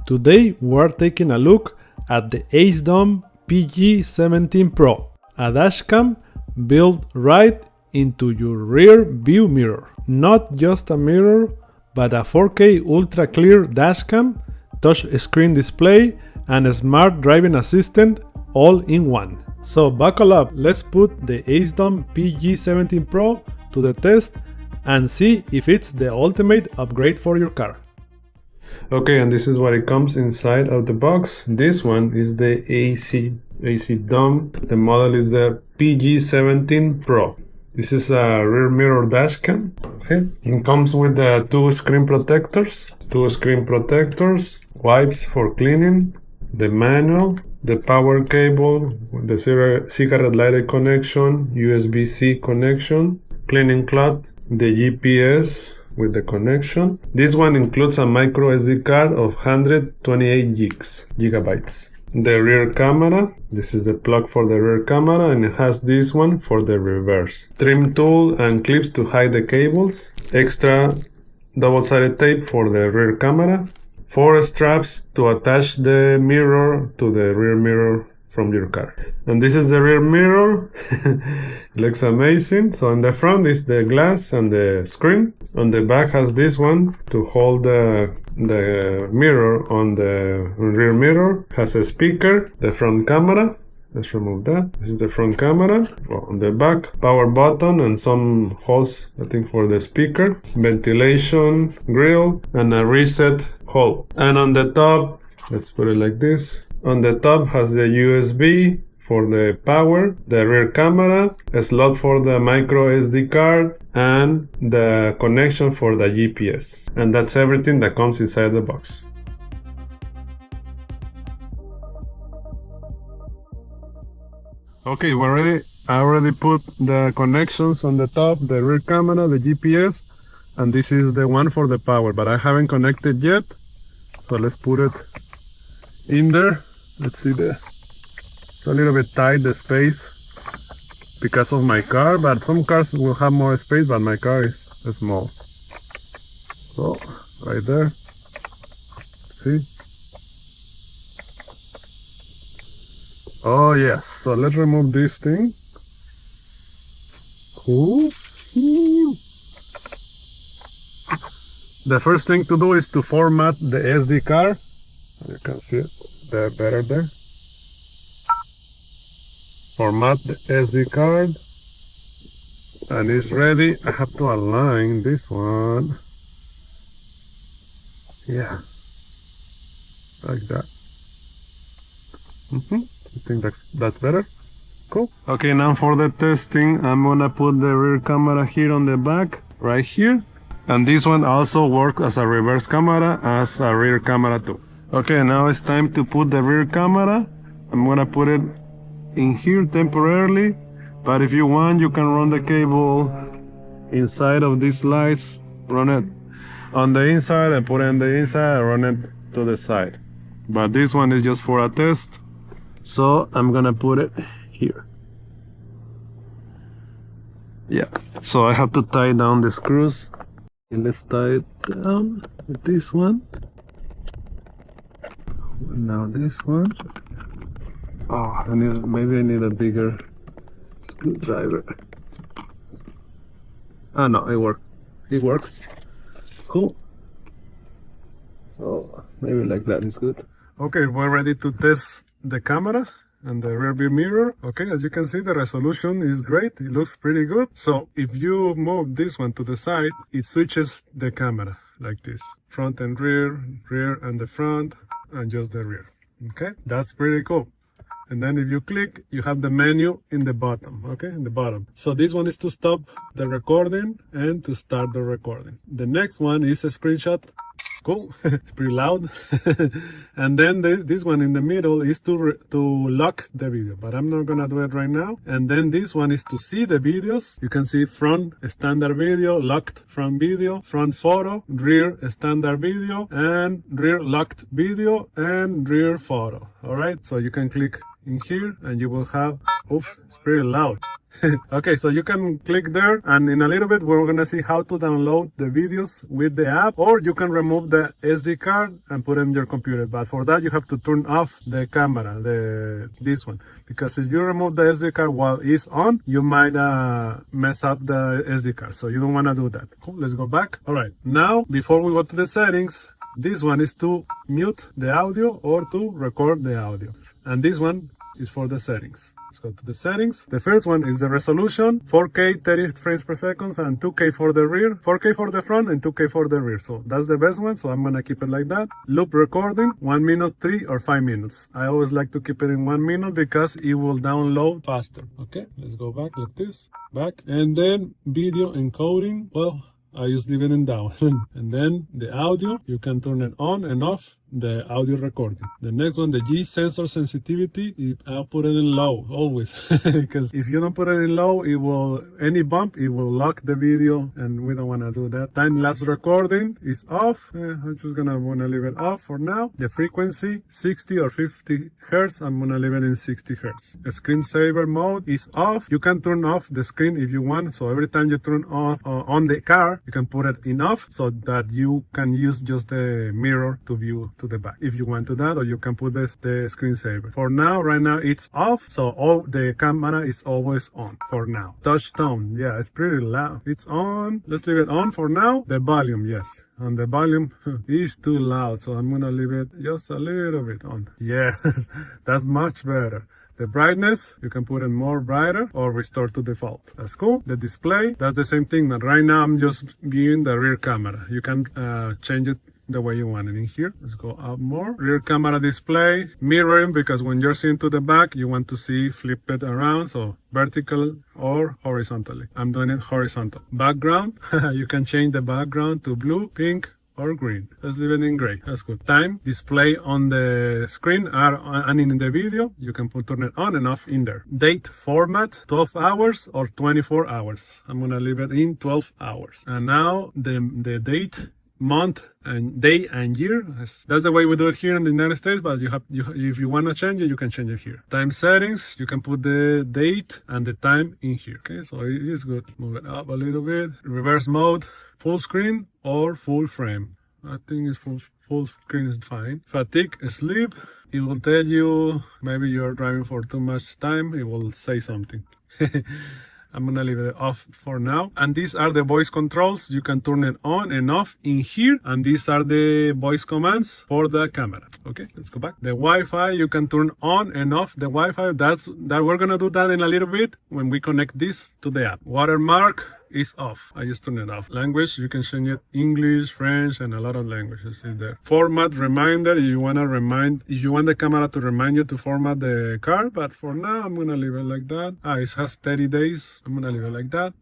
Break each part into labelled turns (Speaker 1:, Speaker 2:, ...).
Speaker 1: Today we're taking a look at the AZDOME PG17Pro, a dashcam built right into your rear view mirror. Not just a mirror, but a 4K ultra clear dashcam, touch screen display, and a smart driving assistant all in one. So buckle up, let's put the AZDOME PG17Pro to the test and see if it's the ultimate upgrade for your car. Okay, and this is what it comes inside of the box. This one is the AZDOME. The model is the PG17Pro. This is a rear mirror dashcam. Okay, it comes with the two screen protectors, wipes for cleaning, the manual, the power cable, the cigarette lighter connection, USB-C connection, cleaning cloth, the GPS with the connection. This one includes a micro SD card of 128 gigabytes. The rear camera, this is the plug for the rear camera, and it has this one for the reverse. Trim tool and clips to hide the cables. Extra double-sided tape for the rear camera. 4 straps to attach the mirror to the rear mirror from your car. And this is the rear mirror. It looks amazing. So on the front is the glass and the screen. On the back has this one to hold the mirror on the rear mirror. Has a speaker, the front camera. Let's remove that. This is the front camera. Well, on the back, power button and some holes, I think, for the speaker. Ventilation grill and a reset hole. And on the top, let's put it like this. On the top has the USB for the power, the rear camera, a slot for the micro SD card, and the connection for the GPS. And that's everything that comes inside the box. Okay, I already put the connections on the top, the rear camera, the GPS, and this is the one for the power, but I haven't connected yet. So let's put it in there. Let's see, it's a little bit tight, the space, because of my car, but some cars will have more space, but my car is small. So right there, see. Oh yes, so let's remove this thing. Ooh. The first thing to do is to format the SD card. You can see it there, better there. Format the SD card, and it's ready. I have to align this one. Yeah, like that. I think that's better. Cool. Okay, now for the testing, I'm gonna put the rear camera here on the back, right here. And this one also works as a reverse camera, as a rear camera too. Okay, now it's time to put the rear camera. I'm gonna put it in here temporarily, but if you want, you can run the cable inside of these lights, run it on the inside and put it on the inside and run it to the side. But this one is just for a test, so I'm gonna put it here. Yeah, so I have to tie down the screws. Okay, let's tie it down with this one. Now this one. Oh, maybe I need a bigger screwdriver. Ah, no, it works. Cool. So maybe like that is good. Okay, we're ready to test the camera and the rear view mirror. Okay, as you can see, the resolution is great. It looks pretty good. So if you move this one to the side, it switches the camera like this. Front and rear, rear and the front, and just the rear. Okay, that's pretty cool. And then if you click, you have the menu in the bottom, okay, in the bottom. So this one is to stop the recording and to start the recording. The next one is a screenshot. Cool, it's pretty loud. And then this one in the middle is to lock the video, but I'm not gonna do it right now. And then this one is to see the videos. You can see front standard video, locked front video, front photo, rear standard video, and rear locked video, and rear photo. All right, so you can click in here, and you will have, oof, it's pretty loud. Okay, so you can click there, and in a little bit we're gonna see how to download the videos with the app, or you can remove the SD card and put it in your computer. But for that you have to turn off the camera, this one, because if you remove the SD card while it's on, you might mess up the SD card, so you don't want to do that. Cool, let's go back. All right, now before we go to the settings, this one is to mute the audio or to record the audio, and this one is for the settings. Let's go to the settings. The first one is the resolution, 4K 30 frames per second and 2K for the rear, 4K for the front and 2K for the rear. So that's the best one, so I'm gonna keep it like that. Loop recording, 1 minute, 3 or 5 minutes. I always like to keep it in 1 minute because it will download faster. Okay, let's go back like this, back. And then video encoding, well, I just leave it in down. And then the audio, you can turn it on and off, the audio recording. The next one, the G sensor sensitivity, I'll put it in low always, because if you don't put it in low, it will, any bump, it will lock the video, and we don't want to do that. Time lapse recording is off. I'm just gonna leave it off for now. The frequency, 60 or 50 hertz. I'm gonna leave it in 60 hertz. The screensaver mode is off. You can turn off the screen if you want. So every time you turn on the car, you can put it in off so that you can use just the mirror to view to the back if you want to that, or you can put the screensaver. For now, right now it's off, so all the camera is always on for now. Touch tone, yeah, it's pretty loud. It's on. Let's leave it on for now. The volume, yes, and the volume is too loud, so I'm gonna leave it just a little bit on. Yes, that's much better. The brightness, you can put it more brighter or restore to default. That's cool. The display, that's the same thing, but right now I'm just viewing the rear camera. You can change it the way you want it in here. Let's go up more. Rear camera display, mirroring, because when you're seeing to the back, you want to see flip it around, so vertical or horizontally. I'm doing it horizontal. Background, you can change the background to blue, pink, or green. Let's leave it in gray. That's good. Time display on the screen and in the video, you can turn it on and off in there. Date format, 12 hours or 24 hours. I'm gonna leave it in 12 hours. And now the date, month and day and year, that's the way we do it here in the United States, but if you want to change it, you can change it here. Time settings, you can put the date and the time in here. Okay, so it is good. Move it up a little bit. Reverse mode, full screen or full frame. I think it's full screen is fine. Fatigue, sleep, it will tell you maybe you're driving for too much time. It will say something. I'm gonna leave it off for now. And these are the voice controls. You can turn it on and off in here. And these are the voice commands for the camera. Okay, let's go back. The Wi-Fi, you can turn on and off the Wi-Fi. We're gonna do that in a little bit when we connect this to the app. Watermark is off. I just turn it off. Language, you can change it English, French, and a lot of languages in there. Format reminder, if you want the camera to remind you to format the card, but for now I'm gonna leave it like that. It has 30 days. I'm gonna leave it like that.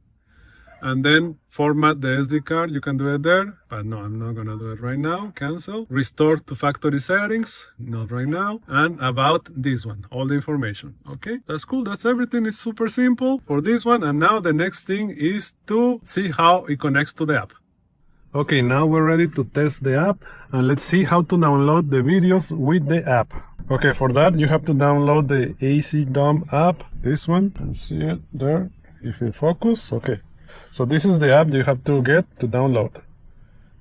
Speaker 1: And then format the SD card, you can do it there, but no, I'm not gonna do it right now. Cancel. Restore to factory settings, not right now. And about this one, all the information. Okay, that's cool. That's everything. It's super simple for this one. And now the next thing is to see how it connects to the app. Okay, now we're ready to test the app, and let's see how to download the videos with the app. Okay, for that you have to download the AZDOME app. This one, you can see it there if it focus. Okay. So this is the app you have to get to download.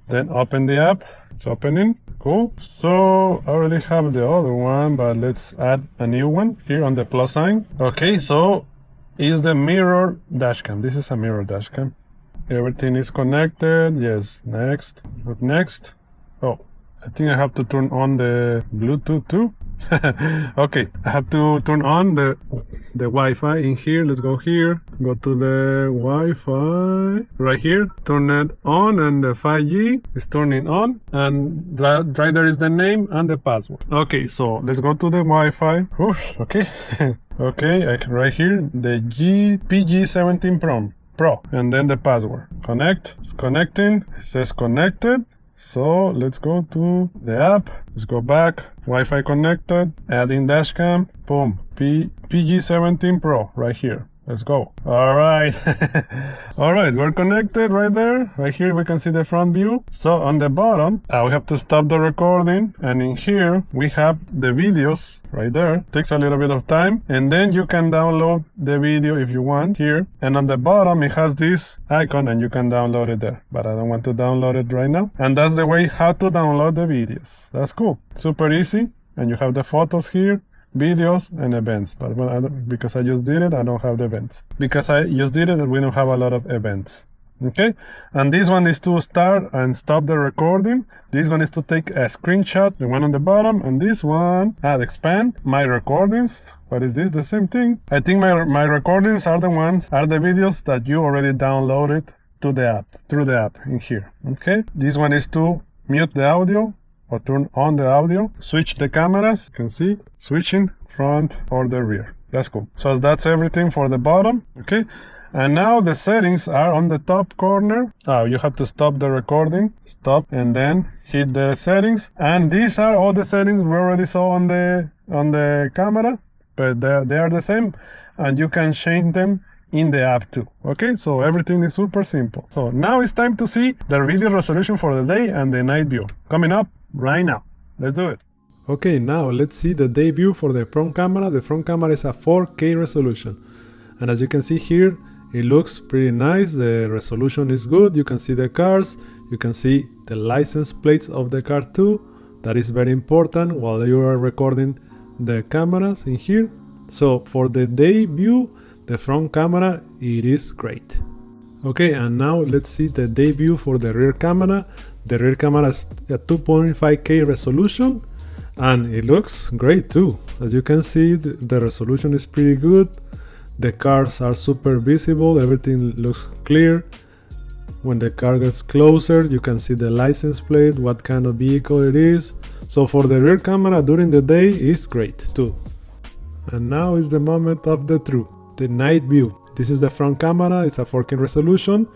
Speaker 1: Then open the app. It's opening. Cool. So I already have the other one, but let's add a new one here on the plus sign. Okay, so is the mirror dashcam. This is a mirror dashcam. Everything is connected. Yes. Next. Look next. Oh, I think I have to turn on the Bluetooth too. Okay, I have to turn on the Wi-Fi in here. Let's go here, go to the Wi-Fi right here, turn it on, and the 5G is turning on, and right there is the name and the password. Okay, so let's go to the Wi-Fi. Oof, okay. Okay, right here, the PG17 Pro, and then the password. Connect. It's connecting. It says connected. So let's go to the app. Let's go back. Wi-Fi connected. Adding dashcam. Boom. PG17 Pro right here. Let's go. All right. All right, we're connected right there. Right here we can see the front view. So on the bottom, we have to stop the recording. And in here, we have the videos right there. Takes a little bit of time. And then you can download the video if you want here. And on the bottom, it has this icon and you can download it there. But I don't want to download it right now. And that's the way how to download the videos. That's cool. Super easy. And you have the photos here, videos, and events. But because I just did it, I don't have the events. Because I just did it, we don't have a lot of events. Okay? And this one is to start and stop the recording. This one is to take a screenshot, the one on the bottom. And this one, expand my recordings. What is this? The same thing. I think my recordings are the videos that you already downloaded to the app, through the app in here. Okay? This one is to mute the audio, or turn on the audio, switch the cameras, you can see, switching front or the rear. That's cool. So that's everything for the bottom, okay? And now the settings are on the top corner. You have to stop the recording, stop, and then hit the settings. And these are all the settings we already saw on the camera, but they are the same, and you can change them in the app too. Okay, so everything is super simple. So now it's time to see the video resolution for the day and the night view coming up right now. Let's do it. Okay, now let's see the day view for the front camera. The front camera is a 4K resolution, and as you can see here, it looks pretty nice. The resolution is good. You can see the cars, you can see the license plates of the car too. That is very important while you are recording the cameras in here. So for the day view, the front camera, it is great. Okay, and now let's see the day view for the rear camera. The rear camera is a 2.5K resolution, and it looks great too. As you can see, the resolution is pretty good. The cars are super visible, everything looks clear. When the car gets closer, you can see the license plate, what kind of vehicle it is. So for the rear camera during the day, it's great too. And now is the moment of the truth, the night view. This is the front camera, it's a 4K resolution.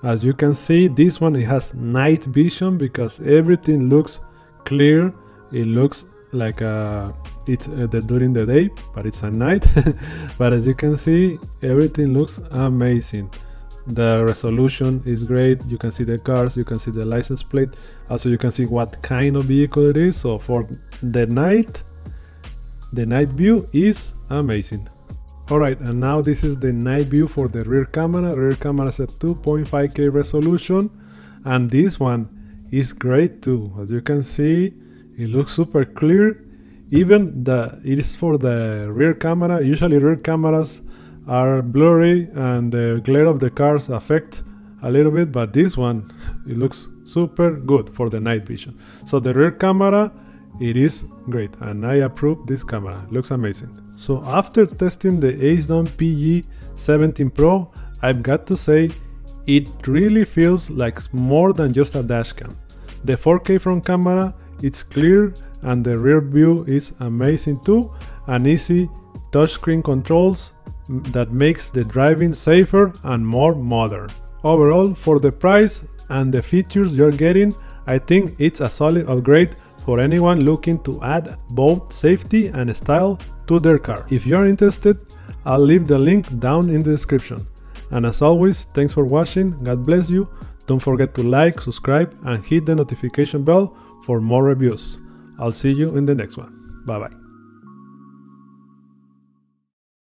Speaker 1: As you can see, this one, it has night vision because everything looks clear. It looks like it's during the day, but it's at night. But as you can see, everything looks amazing. The resolution is great. You can see the cars, you can see the license plate. Also, you can see what kind of vehicle it is. So for the night view is amazing. Alright, and now this is the night view for the rear camera. Rear camera is a 2.5K resolution, and this one is great too. As you can see, it looks super clear. Even it is for the rear camera. Usually rear cameras are blurry and the glare of the cars affect a little bit, but this one, it looks super good for the night vision. So the rear camera, it is great, and I approve this camera. It looks amazing. So after testing the AZDOME PG17 Pro, I've got to say it really feels like more than just a dash cam. The 4K front camera, it's clear, and the rear view is amazing too, and easy touchscreen controls that makes the driving safer and more modern. Overall, for the price and the features you're getting, I think it's a solid upgrade for anyone looking to add both safety and style to their car. If you're interested, I'll leave the link down in the description. And as always, thanks for watching, God bless you, don't forget to like, subscribe, and hit the notification bell for more reviews. I'll see you in the next one. Bye bye.